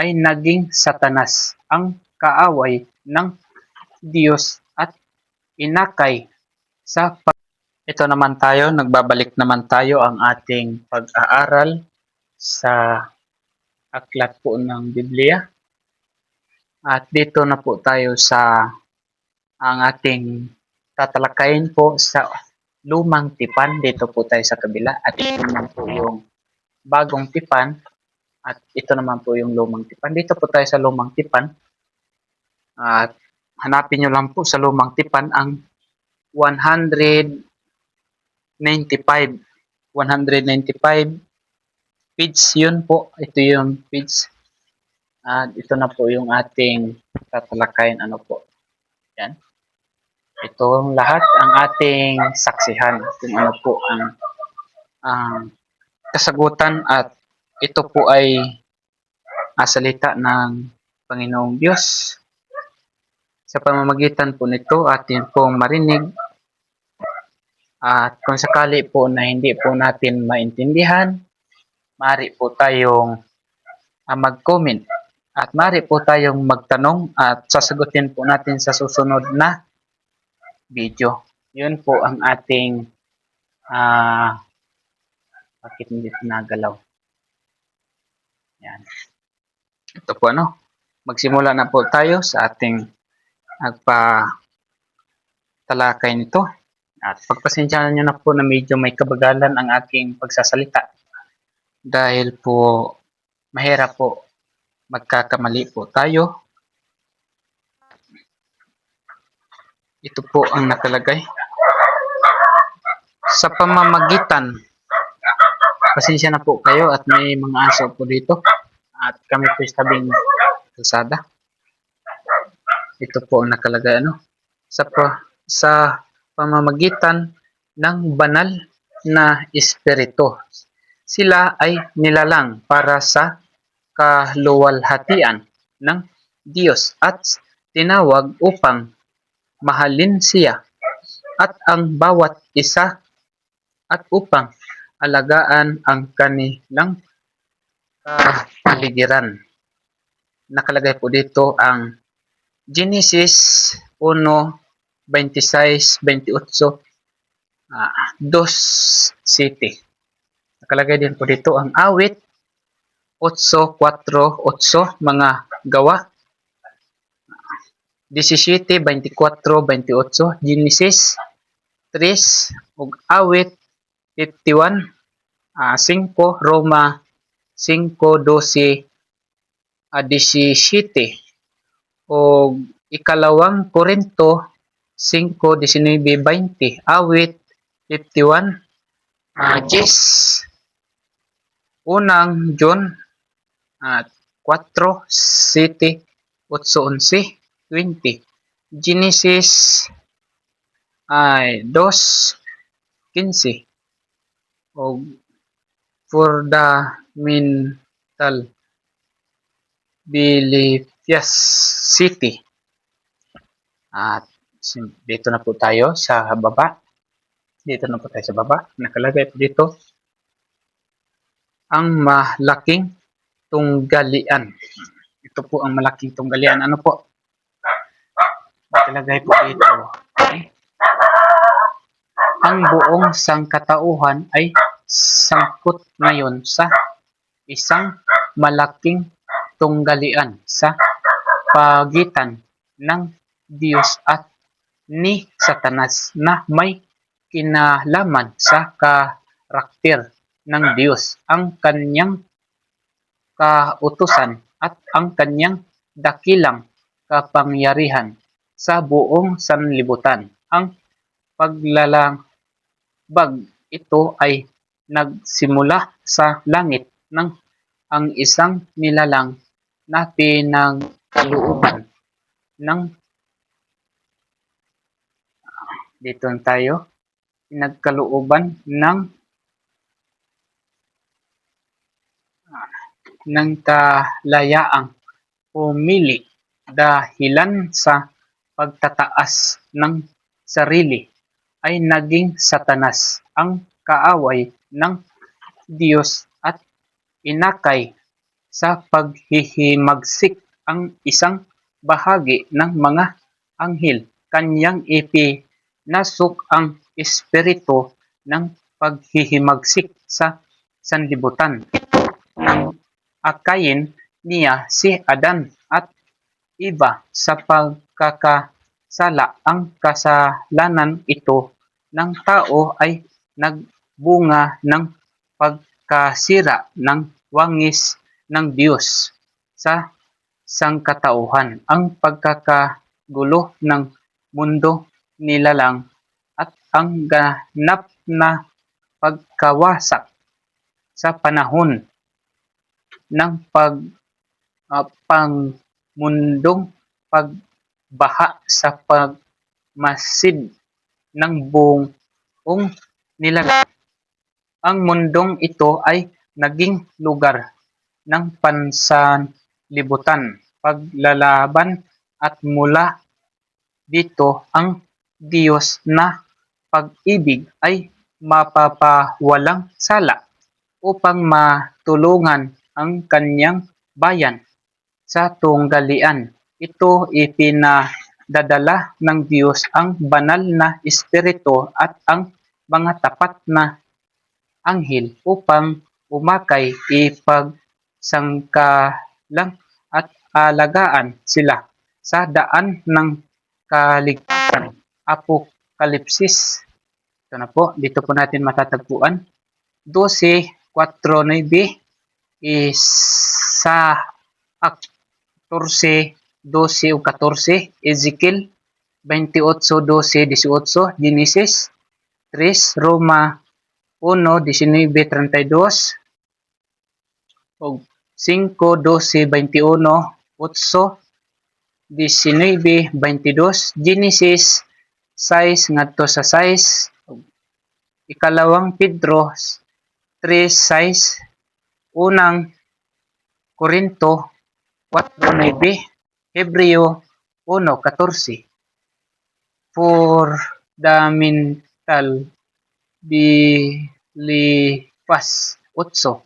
ay naging Satanas, ang kaaway ng Diyos at inakay sa Ito naman tayo, nagbabalik naman tayo ang ating pag-aaral sa aklat po ng Biblia. At dito na po tayo sa ang ating tatalakayin po sa lumang tipan. Dito po tayo sa kabila at ito naman po yung bagong tipan at ito naman po yung lumang tipan. Dito po tayo sa lumang tipan at hanapin nyo lang po sa lumang tipan ang 195 page yun po. Ito yung page at ito na po yung ating tatalakayin. Ano po yan, ito lahat ang ating saksihan kung ano po ang kasagutan at ito po ay salita ng Panginoong Diyos. Sa pamamagitan po nito atin pong marinig at kung sakali po na hindi po natin maintindihan, maaari po tayong mag-comment at maaari po tayong magtanong at sasagutin po natin sa susunod na video. Yun po ang ating bakit hindi nagalaw? Yan. Ito po magsimula na po tayo sa ating talakay nito. At pagpasensyahan nyo na po na medyo may kabagalan ang aking pagsasalita. Dahil po mahirap po magkakamali po tayo. Ito po ang nakalagay. Sa pamamagitan, pasensya na po kayo at may mga aso po dito. At kami po sa tabing kalsada. Ito po ang nakalagay. Sa pamamagitan ng banal na espiritu, sila ay nilalang para sa kaluwalhatian ng Diyos at tinawag upang mahalin siya at ang bawat isa at upang alagaan ang kanilang kapaligiran. Nakalagay po dito ang Genesis 1:26-28, 2:7. Nakalagay din po dito ang Awit 8:4-8, mga gawa 17:24-28, Genesis 3 ug Awit 51:5, Roma 5:12-17 o ikalawang Korinto 5:19-20, Awit 51, Jes unang John 4:7-8-11, 20, Genesis 2:15 o fundamental beliefs city. At dito na po tayo sa baba. Nakalagay po dito ang malaking tunggalian. Ito po ang malaking tunggalian. Ano po? Nakalagay po dito. Ang buong sangkatauhan ay sangkot ngayon sa isang malaking tunggalian sa pagitan ng Diyos at ni Satanas na may kinalaman sa karakter ng Diyos, ang kanyang kautusan at ang kanyang dakilang kapangyarihan sa buong sanlibutan. Ang paglalabag ito ay nagsimula sa langit ng ang isang nilalang na pinagkalooban ng kalayaang pumili dahilan sa pagtataas ng sarili ay naging Satanas, ang kaaway ng Diyos at inakay sa paghihimagsik ang isang bahagi ng mga anghel. Kanyang ipinasok ang espiritu ng paghihimagsik sa sanlibutan. Nang akayin niya si Adan at Eva sa pagkakasala, ang kasalanan ito ng tao ay nagbunga ng pagkasira ng wangis ng Diyos sa sangkatauhan. Ang pagkakagulo ng mundo nilalang at ang ganap na pagkawasak sa panahon ng pangmundong pagbaha sa pagmasid ng buong nilalang. Ang mundong ito ay naging lugar ng pansanlibutan, paglalaban, at mula dito ang Diyos na pag-ibig ay mapapawalang sala upang matulungan ang kanyang bayan sa tunggalian. Ito ipinadadala ng Diyos ang banal na espiritu at ang mga tapat na anghel upang umakay, ipagsangkalang at alagaan sila sa daan ng kaligtasan. Apokalipsis. Ito na po, dito po natin matatagpuan. 12:4-9, isa 14:12-14, Ezekiel 28:12-18, Genesis 3, Roma 1:19-32, o 5:12-21, 8:19-22, Genesis 6 ngadto sa 6, ikalawang Pedro 3:6, unang Korinto 4:9, Hebreo 1:14. Fundamental Beliefs 8.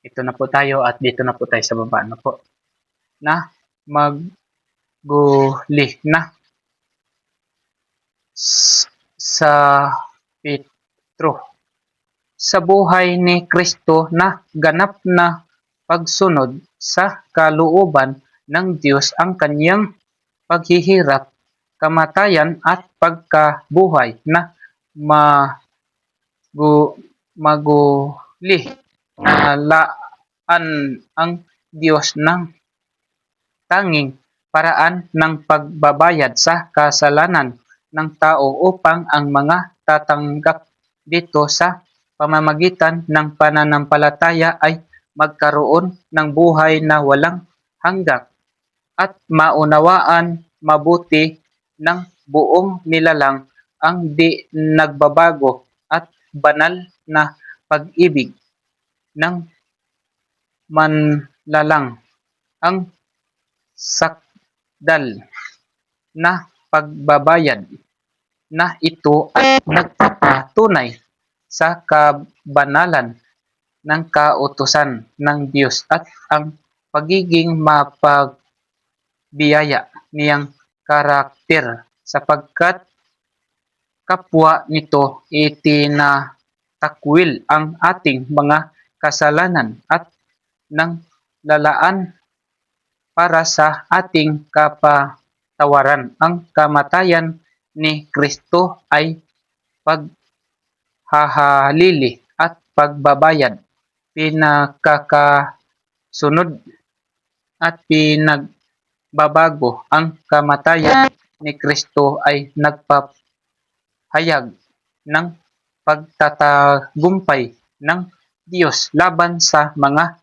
Ito na po tayo at dito na po tayo sa baba na po. Na magguli na sa Petro. Sa buhay ni Kristo na ganap na pagsunod sa kalooban ng Diyos, ang kanyang paghihirap, kamatayan at pagkabuhay na maguli. Nalaan ang Diyos ng tanging paraan ng pagbabayad sa kasalanan ng tao upang ang mga tatanggap dito sa pamamagitan ng pananampalataya ay magkaroon ng buhay na walang hanggan at maunawaan mabuti ng buong nilalang ang di nagbabago at banal na pag-ibig ng manlalang. Ang sakdal na pagbabayad na ito ay nagpapatunay sa kabanalan ng kautusan ng Diyos at ang pagiging mapagbiyaya niyang karakter, sapagkat kapwa nito itinatakwil ang ating mga kasalanan at nang lalaan para sa ating kapatawaran. Ang kamatayan ni Kristo ay paghahalili at pagbabayad, pinagkakasunod at pinagbabago. Ang kamatayan ni Kristo ay nagpapahayag ng pagtatagumpay ng Diyos laban sa mga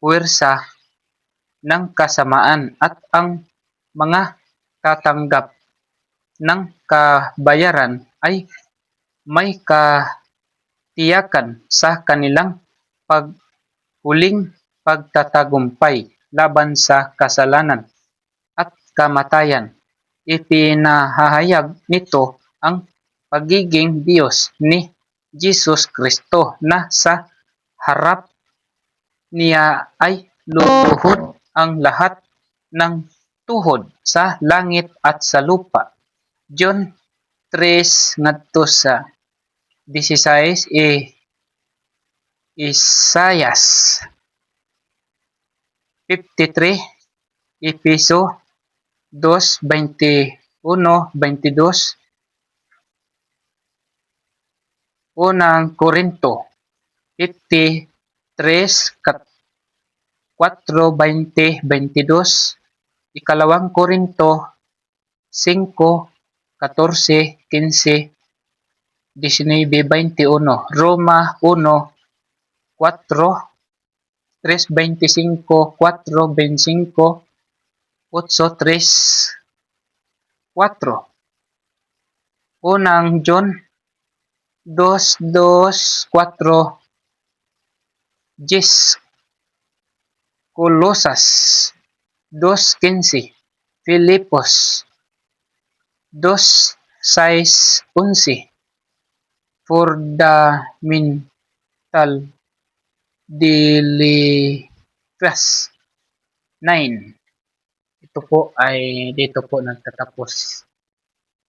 puwersa ng kasamaan at ang mga katanggap ng kabayaran ay may katiyakan sa kanilang paghuling pagtatagumpay laban sa kasalanan at kamatayan. Ipinahayag nito ang pagiging Diyos ni Jesus Kristo na sa harap niya ay luluhod ang lahat ng tuhod sa langit at sa lupa. John 3 ngadto sa 16 Isayas 53, Efeso 2:21-22, unang Korinto 53, 4:20-22, ikalawang Korinto 5:14-15, 19:21, Roma 1:4, 3:25, 4:25, 8:3, 4, unang John 2:2-4, 10, Colosas 2:15, Filipos 2:6-11, fundamental beliefs 9. Ito po ay dito po nagtatapos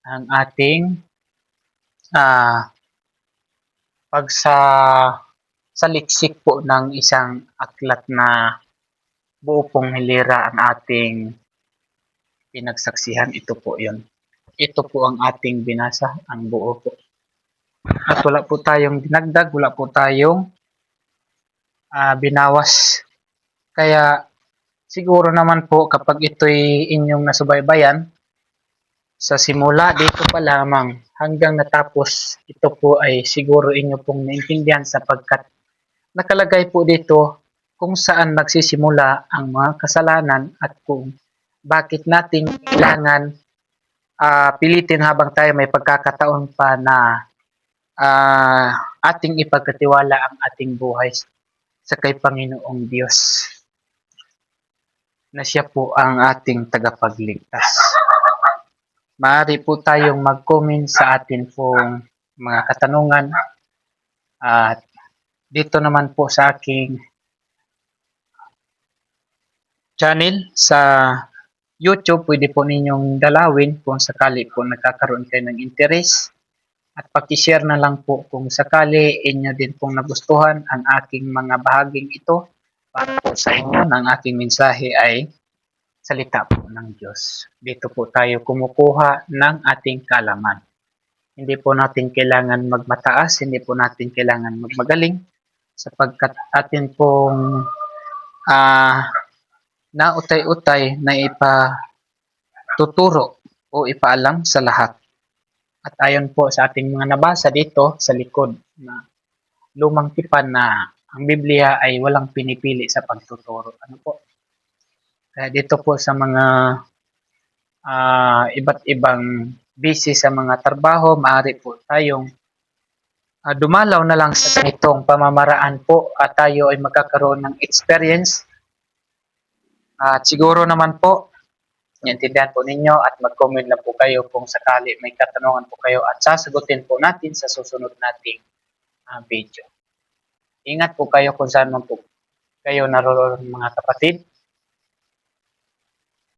ang ating pagsaliksik po ng isang aklat na buo pong hilera ang ating pinagsaksihan. Ito po yun. Ito po ang ating binasa, ang buo po. At wala po tayong dinagdag, wala po tayong binawas. Kaya siguro naman po kapag ito'y inyong nasubaybayan, sa simula dito pa lamang hanggang natapos, ito po ay siguro inyo pong naintindihan sapagkat nakalagay po dito kung saan nagsisimula ang mga kasalanan at kung bakit natin kailangan pilitin habang tayo may pagkakataon pa na ating ipagkatiwala ang ating buhay sa kay Panginoong Diyos na siya po ang ating tagapagligtas. Maaari po tayong mag-comment sa atin pong mga katanungan at dito naman po sa aking channel sa YouTube, pwede po ninyong dalawin kung sakali po nagkakaroon kayo ng interes at paki-share na lang po kung sakali inyo din pong nagustuhan ang aking mga bahaging ito para po sa inyo ng aking mensahe ay salita po ng Diyos. Dito po tayo kumukuha ng ating kaalaman. Hindi po natin kailangan magmataas, hindi po natin kailangan magmagaling sapagkat atin pong nautay-utay na ipatuturo o ipaalam sa lahat. At ayon po sa ating mga nabasa dito sa likod na lumang tipan na ang Biblia ay walang pinipili sa pagtuturo. Ano po? Kaya dito po sa mga iba't ibang busy sa mga trabaho, maaari po tayong dumalaw na lang sa ganitong pamamaraan po at tayo ay magkakaroon ng experience. At siguro naman po, naintindihan po ninyo at mag-comment lang po kayo kung sakali may katanungan po kayo at sasagutin po natin sa susunod nating video. Ingat po kayo kung saan man po kayo naroon mga kapatid.